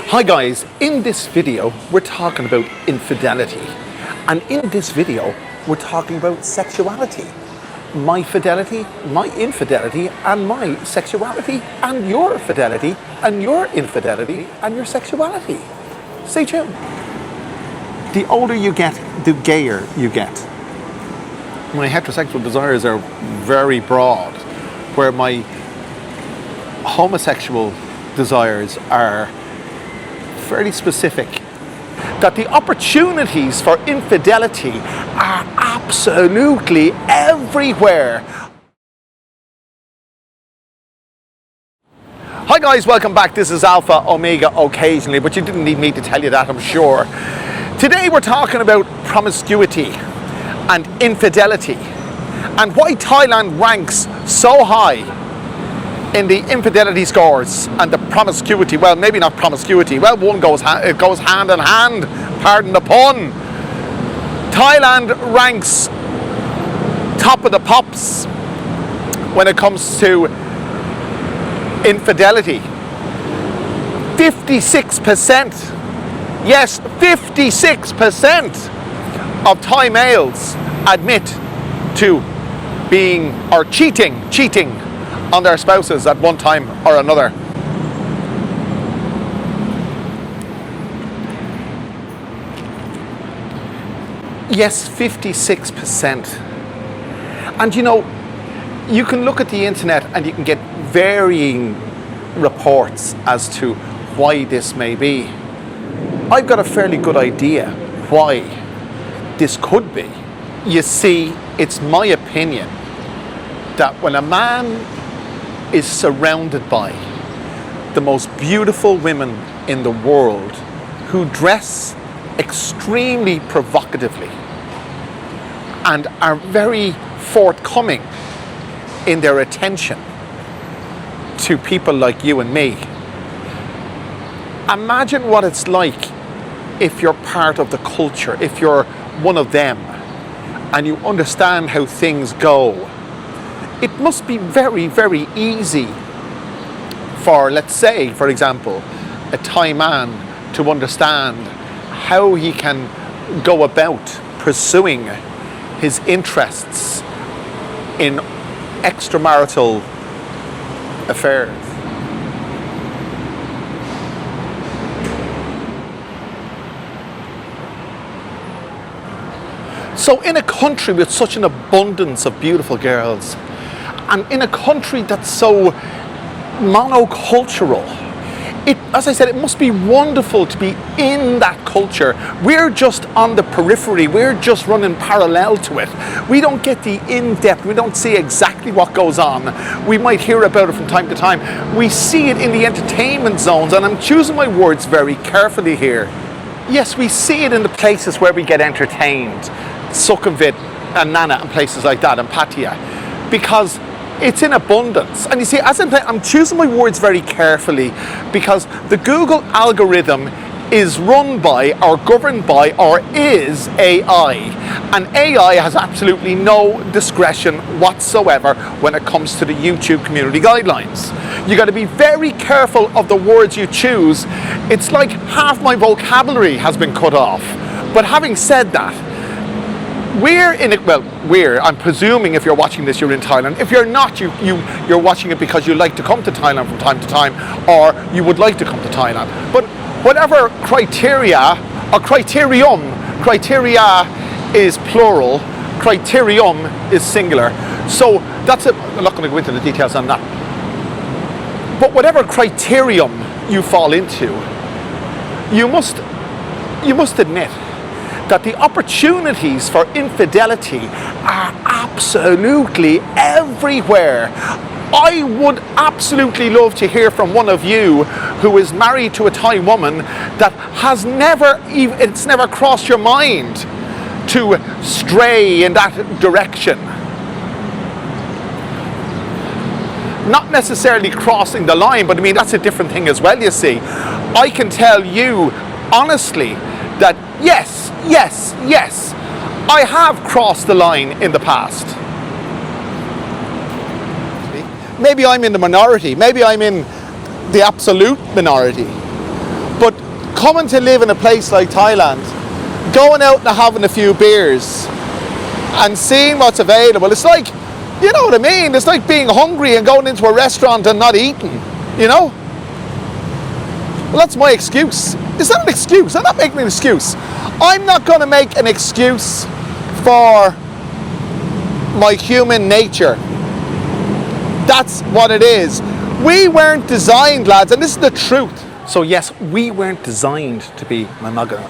Hi guys, in this video we're talking about infidelity, and in this video we're talking about sexuality. My fidelity, my infidelity, and my sexuality, and your fidelity, and your infidelity, and your sexuality. Stay tuned. The older you get, the gayer you get. My heterosexual desires are very broad, where my homosexual desires are fairly specific. That the opportunities for infidelity are absolutely everywhere. Hi guys, welcome back. This is Alpha Omega occasionally, but you didn't need me to tell you that, I'm sure. Today we're talking about promiscuity and infidelity and why Thailand ranks so high in the infidelity scores and the promiscuity. Well, maybe not promiscuity. Well, it goes hand in hand, pardon the pun. Thailand ranks top of the pops when it comes to infidelity. 56%, yes, 56% of Thai males admit to being or cheating on their spouses at one time or another. Yes, 56%. And you know, you can look at the internet and you can get varying reports as to why this may be. I've got a fairly good idea why this could be. You see, it's my opinion that when a man is surrounded by the most beautiful women in the world who dress extremely provocatively and are very forthcoming in their attention to people like you and me. Imagine what it's like if you're part of the culture, if you're one of them and you understand how things go. It must be very, very easy for, let's say, for example, a Thai man to understand how he can go about pursuing his interests in extramarital affairs. So in a country with such an abundance of beautiful girls, and in a country that's so monocultural, as I said, it must be wonderful to be in that culture. We're just on the periphery, we're just running parallel to it. We don't get the in-depth, we don't see exactly what goes on. We might hear about it from time to time. We see it in the entertainment zones, and I'm choosing my words very carefully here. Yes, we see it in the places where we get entertained, Sukhumvit and Nana and places like that, and Pattaya, because it's in abundance. And you see, as I'm choosing my words very carefully because the Google algorithm is run by or governed by or is AI. And AI has absolutely no discretion whatsoever when it comes to the YouTube community guidelines. You got to be very careful of the words you choose. It's like half my vocabulary has been cut off. But having said that, I'm presuming if you're watching this, you're in Thailand. If you're not, you're watching it because you like to come to Thailand from time to time, or you would like to come to Thailand. But whatever criteria is plural, criterium is singular. So that's it. I'm not going to go into the details on that. But whatever criterium you fall into, you must admit that the opportunities for infidelity are absolutely everywhere. I would absolutely love to hear from one of you who is married to a Thai woman that has it's never crossed your mind to stray in that direction. Not necessarily crossing the line, but I mean, that's a different thing as well, you see. I can tell you honestly that yes, I have crossed the line in the past. Maybe I'm in the minority, maybe I'm in the absolute minority. But coming to live in a place like Thailand, going out and having a few beers and seeing what's available, it's like, you know what I mean? It's like being hungry and going into a restaurant and not eating, you know? Well, that's my excuse. Is that an excuse? I'm not making an excuse. I'm not going to make an excuse for my human nature. That's what it is. We weren't designed, lads, and this is the truth. So yes, we weren't designed to be monogamous.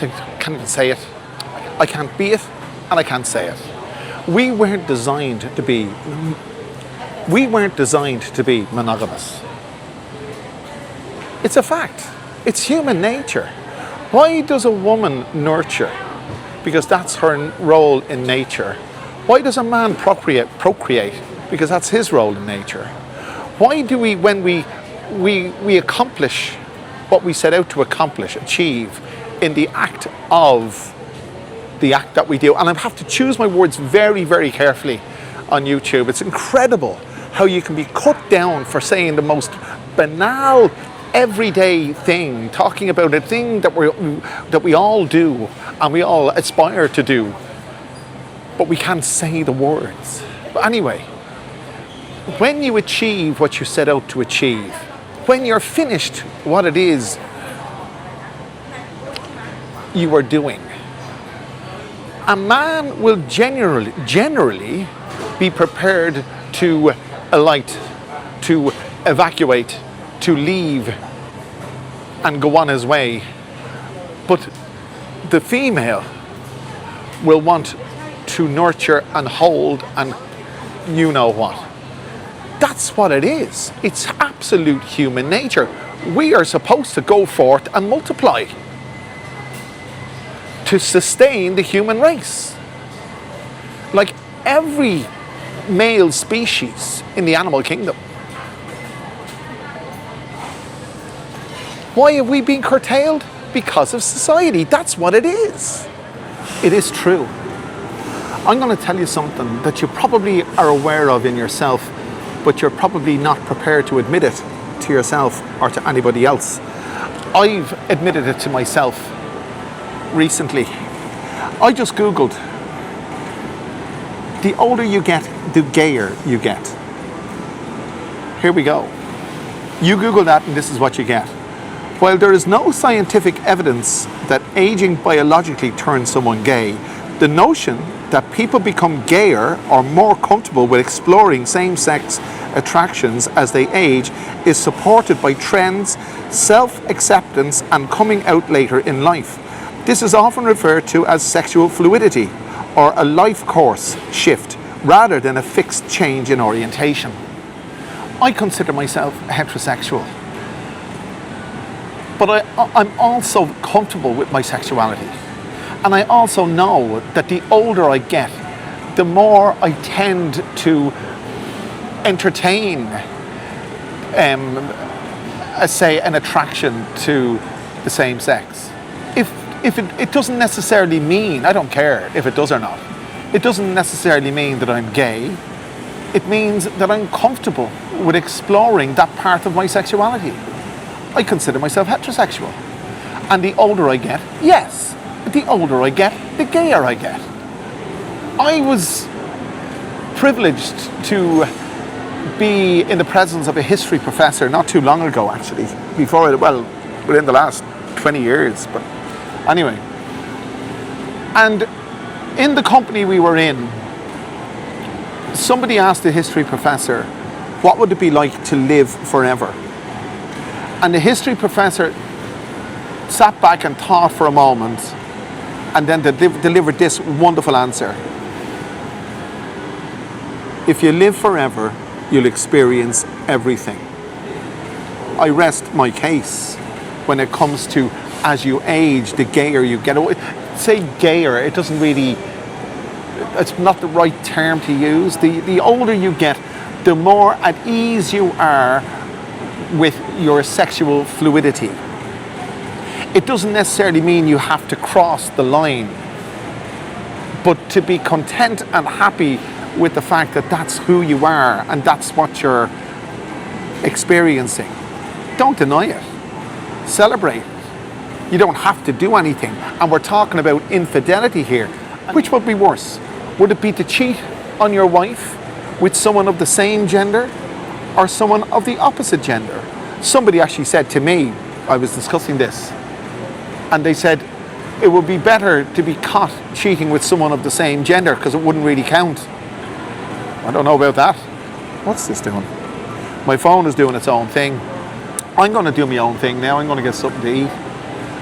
I can't even say it. I can't be it, and I can't say it. We weren't designed to be monogamous. It's a fact. It's human nature. Why does a woman nurture? Because that's her role in nature. Why does a man procreate? Because that's his role in nature. Why do we, when we accomplish what we set out to achieve in the act that we do, and I have to choose my words very, very carefully on YouTube. It's incredible how you can be cut down for saying the most banal, everyday thing, talking about a thing that we all do and we all aspire to do, but we can't say the words. But anyway, when you achieve what you set out to achieve, when you're finished what it is you are doing, a man will generally be prepared to alight, to evacuate, to leave and go on his way. But the female will want to nurture and hold and you know what. That's what it is. It's absolute human nature. We are supposed to go forth and multiply to sustain the human race. Like every male species in the animal kingdom. Why have we been curtailed? Because of society. That's what it is. It is true. I'm going to tell you something that you probably are aware of in yourself, but you're probably not prepared to admit it to yourself or to anybody else. I've admitted it to myself recently. I just Googled, the older you get, the gayer you get. Here we go. You Google that and this is what you get. While there is no scientific evidence that aging biologically turns someone gay, the notion that people become gayer or more comfortable with exploring same-sex attractions as they age is supported by trends, self-acceptance and coming out later in life. This is often referred to as sexual fluidity or a life course shift rather than a fixed change in orientation. I consider myself heterosexual, but I'm also comfortable with my sexuality. And I also know that the older I get, the more I tend to entertain, an attraction to the same sex. If it doesn't necessarily mean, I don't care if it does or not, it doesn't necessarily mean that I'm gay. It means that I'm comfortable with exploring that part of my sexuality. I consider myself heterosexual. And the older I get, yes, the older I get, the gayer I get. I was privileged to be in the presence of a history professor not too long ago, actually, within the last 20 years, but anyway. And in the company we were in, somebody asked the history professor, what would it be like to live forever? And the history professor sat back and thought for a moment and then delivered this wonderful answer. If you live forever, you'll experience everything. I rest my case when it comes to as you age, the gayer you get. Say gayer, it doesn't really, it's not the right term to use. The older you get, the more at ease you are with your sexual fluidity. It doesn't necessarily mean you have to cross the line, but to be content and happy with the fact that that's who you are and that's what you're experiencing. Don't deny it. Celebrate. You don't have to do anything. And we're talking about infidelity here. Which would be worse? Would it be to cheat on your wife with someone of the same gender or someone of the opposite gender? Somebody actually said to me, I was discussing this, and they said it would be better to be caught cheating with someone of the same gender because it wouldn't really count. I don't know about that. What's this doing? My phone is doing its own thing. I'm going to do my own thing now. I'm going to get something to eat.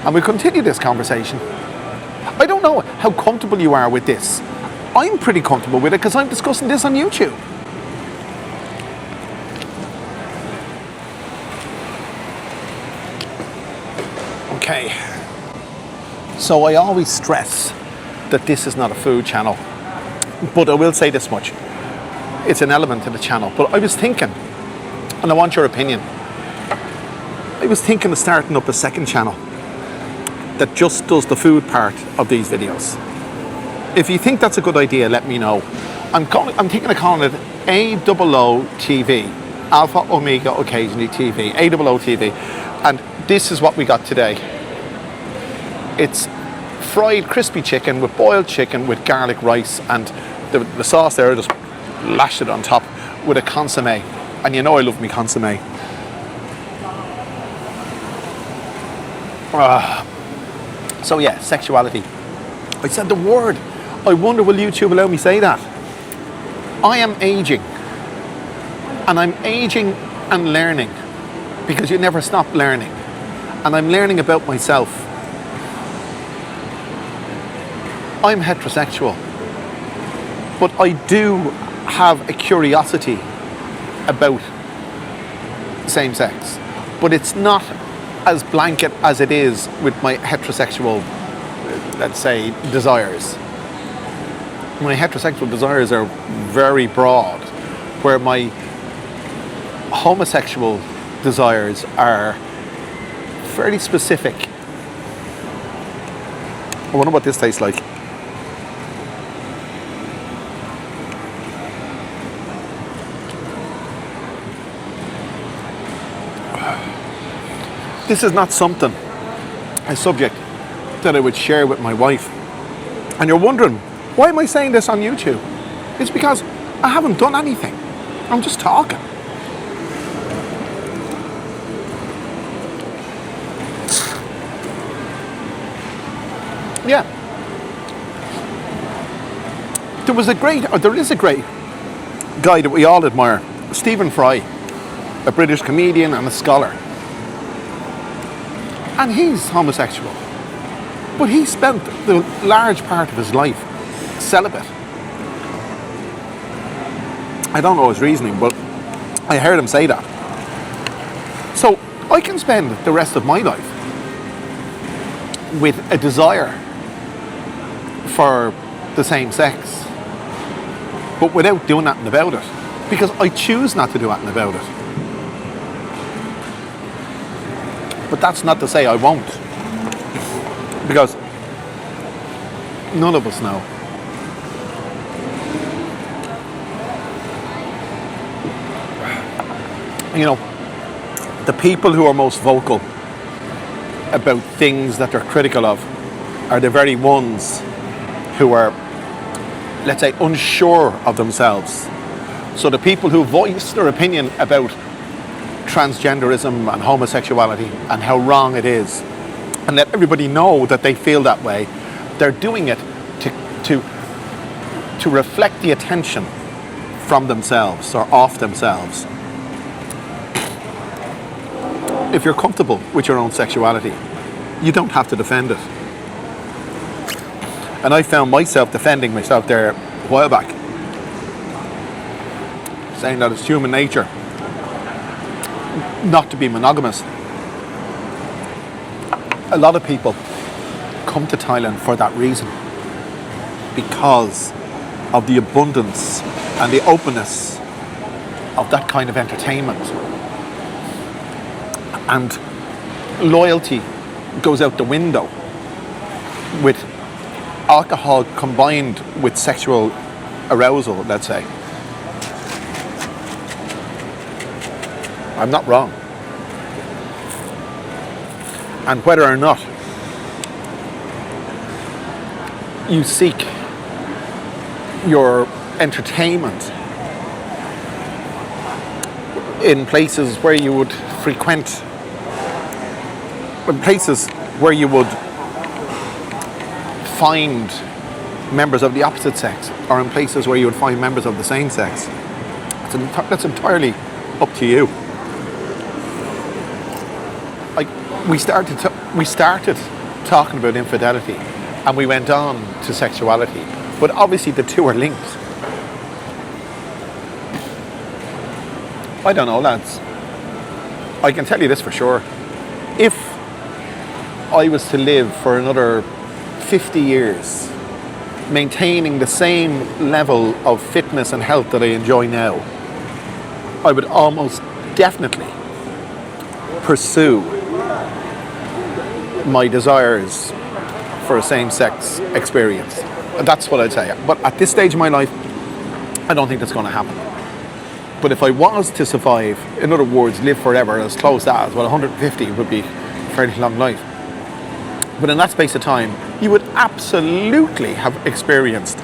And we'll continue this conversation. I don't know how comfortable you are with this. I'm pretty comfortable with it because I'm discussing this on YouTube. Okay. So I always stress that this is not a food channel. But I will say this much. It's an element of the channel. But I was thinking, and I want your opinion, I was thinking of starting up a second channel that just does the food part of these videos. If you think that's a good idea, let me know. I'm thinking of calling it AOO TV, Alpha Omega Occasionally TV, AOO TV. And this is what we got today. It's fried crispy chicken with boiled chicken with garlic rice, and the sauce there, just lashed it on top with a consommé. And you know I love me consommé. So yeah, sexuality. I said the word. I wonder will YouTube allow me to say that? I am aging. And I'm aging and learning, because you never stop learning. And I'm learning about myself. I'm heterosexual, but I do have a curiosity about same sex, but it's not as blanket as it is with my heterosexual, let's say, desires. My heterosexual desires are very broad, where my homosexual desires are fairly specific. I wonder what this tastes like. This is not something, a subject that I would share with my wife. And you're wondering, why am I saying this on YouTube? It's because I haven't done anything. I'm just talking. Yeah. There is a great guy that we all admire, Stephen Fry, a British comedian and a scholar. And he's homosexual. But he spent the large part of his life celibate. I don't know his reasoning, but I heard him say that. So I can spend the rest of my life with a desire for the same sex, but without doing nothing about it, because I choose not to do nothing about it. But that's not to say I won't, because none of us know. You know, the people who are most vocal about things that they're critical of are the very ones who are, let's say, unsure of themselves. So the people who voice their opinion about transgenderism and homosexuality and how wrong it is, and let everybody know that they feel that way, they're doing it to reflect the attention from themselves or off themselves. If you're comfortable with your own sexuality, you don't have to defend it. And I found myself defending myself there a while back, saying that it's human nature not to be monogamous. A lot of people come to Thailand for that reason, because of the abundance and the openness of that kind of entertainment. And loyalty goes out the window with alcohol combined with sexual arousal, let's say. I'm not wrong. And whether or not you seek your entertainment in places where you would frequent, in places where you would find members of the opposite sex, or in places where you would find members of the same sex. That's entirely up to you. Like, we started talking about infidelity, and we went on to sexuality, but obviously the two are linked. I don't know, lads. I can tell you this for sure. If I was to live for another 50 years, maintaining the same level of fitness and health that I enjoy now, I would almost definitely pursue my desires for a same-sex experience. That's what I'd say. But at this stage of my life, I don't think that's going to happen. But if I was to survive, in other words, live forever, as close as, well, 150 would be a fairly long life. But in that space of time, you would absolutely have experienced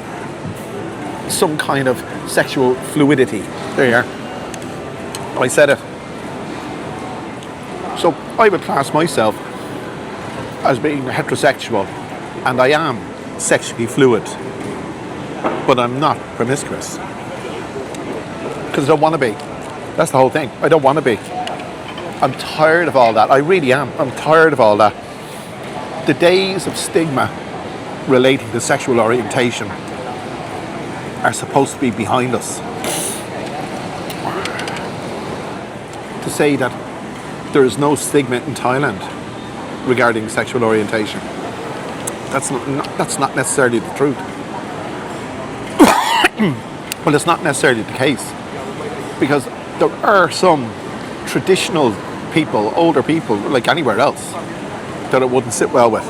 some kind of sexual fluidity. There you are. I said it. So I would class myself as being heterosexual, and I am sexually fluid, but I'm not promiscuous. Because I don't want to be. That's the whole thing. I don't want to be. I'm tired of all that. I really am. I'm tired of all that. The days of stigma relating to sexual orientation are supposed to be behind us. To say that there is no stigma in Thailand regarding sexual orientation, that's not necessarily the truth. Well, it's not necessarily the case, because there are some traditional people, older people, like anywhere else, that it wouldn't sit well with.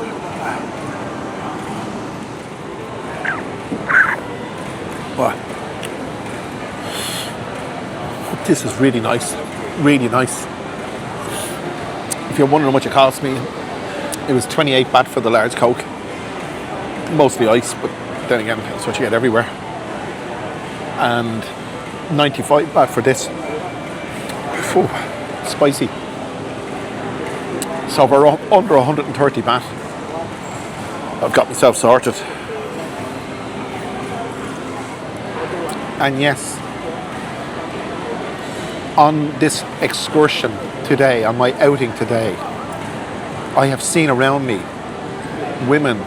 But this is really nice, really nice. If you're wondering how much it cost me, it was 28 baht for the large Coke. Mostly ice, but then again, that's what you get everywhere. And 95 baht for this. Phew, spicy. So for under 130 baht, I've got myself sorted. And yes, on this excursion today, on my outing today, I have seen around me women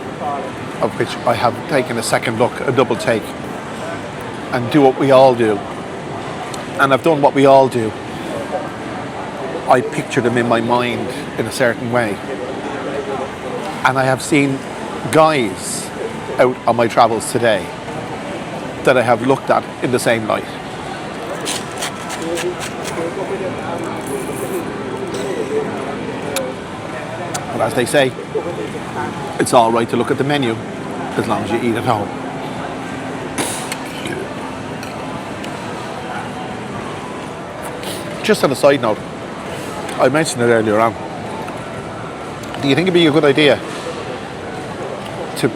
of which I have taken a second look, a double take, and do what we all do. And I've done what we all do. I picture them in my mind in a certain way. And I have seen guys out on my travels today that I have looked at in the same light. But as they say, it's all right to look at the menu as long as you eat at home. Just on a side note, I mentioned it earlier on. Do you think it'd be a good idea to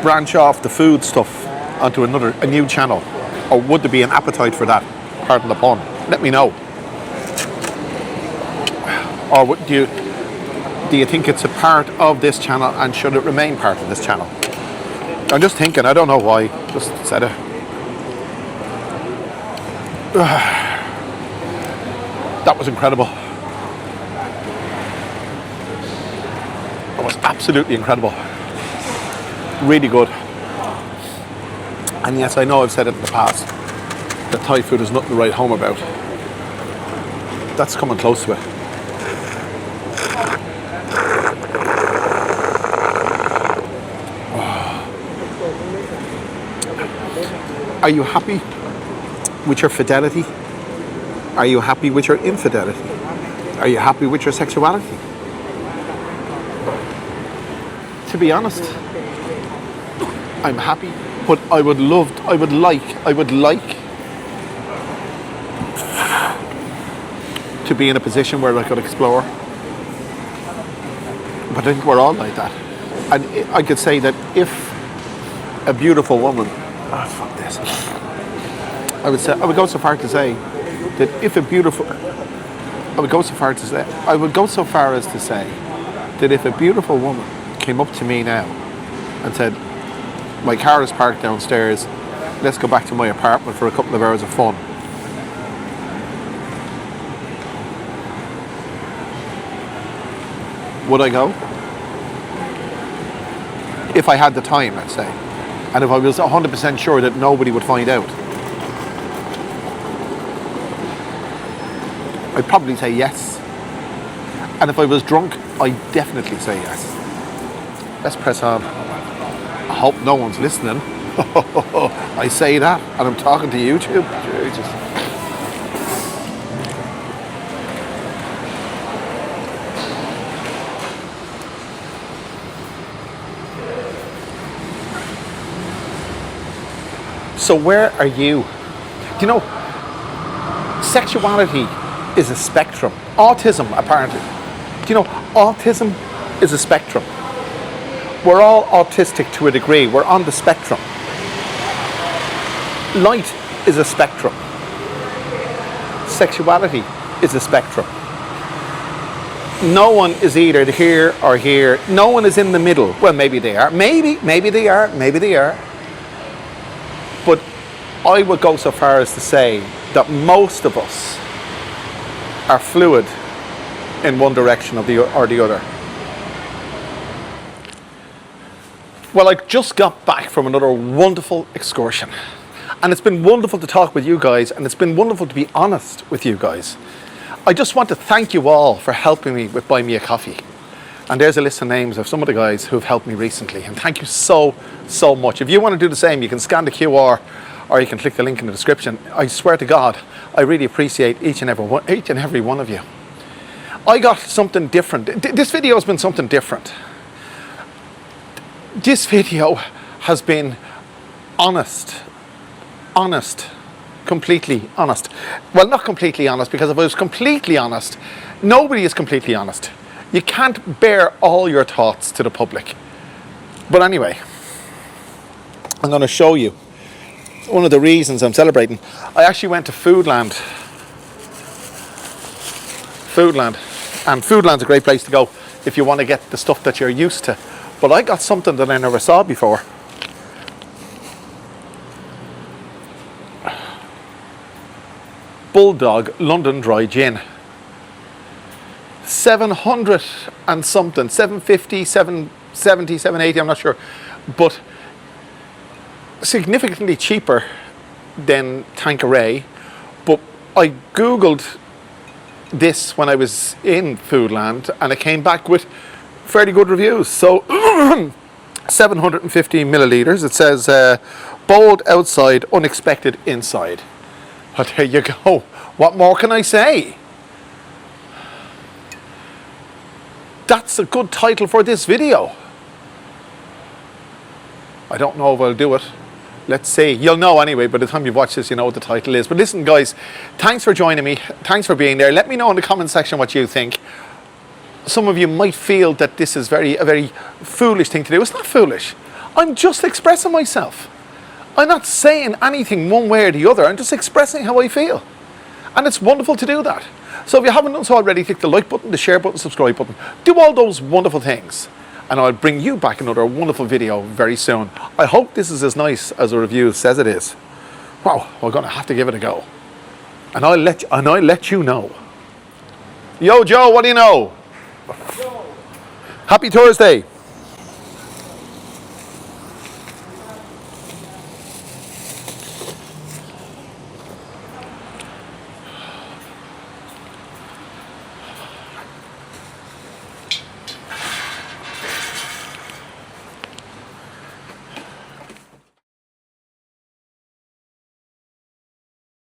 branch off the food stuff onto a new channel? Or would there be an appetite for that? Pardon the pun. Let me know. Or do you think it's a part of this channel, and should it remain part of this channel? I'm just thinking, I don't know why, just said it. That was incredible. It was absolutely incredible. Really good. And yes, I know I've said it in the past, that Thai food is nothing to write home about. That's coming close to it. Are you happy with your fidelity? Are you happy with your infidelity? Are you happy with your sexuality? To be honest, I'm happy, but I would like to be in a position where I could explore. But I think we're all like that. And I could say that if a beautiful woman, fuck this. I would go so far to say that if a beautiful, I would go so far as to say that if a beautiful woman came up to me now and said, my car is parked downstairs, let's go back to my apartment for a couple of hours of fun. Would I go? If I had the time, I'd say. And if I was 100% sure that nobody would find out. I'd probably say yes. And if I was drunk, I'd definitely say yes. Let's press on. I hope no one's listening. I say that, and I'm talking to YouTube. Jesus. So where are you? Do you know, sexuality is a spectrum. Autism, apparently. Do you know, autism is a spectrum. We're all autistic to a degree. We're on the spectrum. Light is a spectrum. Sexuality is a spectrum. No one is either here or here. No one is in the middle. Well, maybe they are. Maybe they are. But I would go so far as to say that most of us are fluid in one direction or the other. Well, I just got back from another wonderful excursion. And it's been wonderful to talk with you guys, and it's been wonderful to be honest with you guys. I just want to thank you all for helping me with Buy Me a Coffee. And there's a list of names of some of the guys who've helped me recently. And thank you so much. If you want to do the same, you can scan the QR or you can click the link in the description. I swear to God, I really appreciate each and every one of you. I got something different. This video has been something different. This video has been honest, completely honest. Well, not completely honest, because if I was completely honest, nobody is completely honest. You can't bear all your thoughts to the public. But anyway, I'm going to show you one of the reasons I'm celebrating. I actually went to Foodland. And Foodland's a great place to go if you want to get the stuff that you're used to. But I got something that I never saw before. Bulldog London Dry Gin. 700 and something, 750, 770, 780, I'm not sure, but significantly cheaper than Tanqueray. But I googled this when I was in Foodland and it came back with fairly good reviews. So 750 millilitres, it says bold outside, unexpected inside. But there you go. What more can I say? That's a good title for this video. I don't know if I'll do it. Let's see. You'll know anyway. By the time you've watched this, you know what the title is. But listen, guys, thanks for joining me. Thanks for being there. Let me know in the comment section what you think. Some of you might feel that this is a very foolish thing to do. It's not foolish. I'm just expressing myself. I'm not saying anything one way or the other. I'm just expressing how I feel. And it's wonderful to do that. So if you haven't done so already, click the like button, the share button, subscribe button. Do all those wonderful things. And I'll bring you back another wonderful video very soon. I hope this is as nice as the review says it is. Wow, we're going to have to give it a go. And I'll let you know. Yo, Joe, what do you know? Happy Thursday.